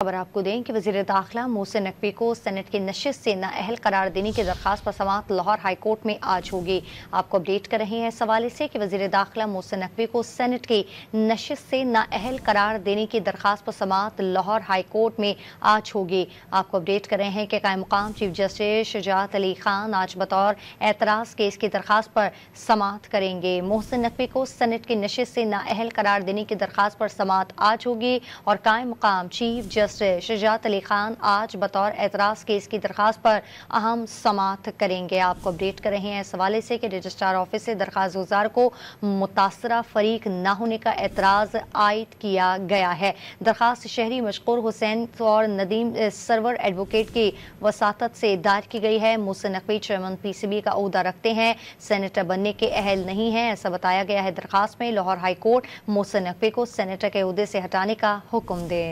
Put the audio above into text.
खबर आपको दें कि वज़ीर दाखिला मोहसिन नकवी को सेनेट की नशिस्त से नाअहल करार देने की दरख्वास्त पर समाअत लाहौर हाई कोर्ट में आज होगी। आपको अपडेट कर रहे हैं इस हवाले से कि वज़ीर दाखिला मोहसिन नकवी को सेनेट की नशिस्त से नाअहल करार देने की दरख्वास्त पर समाअत लाहौर हाई कोर्ट में आज होगी। आपको अपडेट कर रहे हैं कि कायम मुकाम चीफ जस्टिस शुजात अली खान आज बतौर एतराज़ केस की दरख्वास्त पर समाअत करेंगे। मोहसिन नकवी को सेनेट की नशिस्त से नाअहल करार देने की दरख्वास्त पर समाअत आज होगी और कायम मुकाम चीफ जस्टिस शुजात अली खान आज बतौर एतराज़ केस की दरख्वास्त पर अहम समाअत करेंगे। आपको अपडेट कर रहे हैं इस हवाले से कि रजिस्ट्रार ऑफिस से दरख्वास्त गुजार को मुतासरा फरीक न होने का एतराज़ आयद किया गया है। दरख्वास्त शहरी मशकूर हुसैन और नदीम सरवर एडवोकेट की वसातत से दायर की गई है। मोहसिन नकवी चेयरमैन PCB का ओहदा रखते हैं, सेनेटर बनने के अहल नहीं है, ऐसा बताया गया है। दरख्वास्त में लाहौर हाई कोर्ट मोहसिन नकवी को सेनेटर के ओहदे से हटाने का हुक्म दे।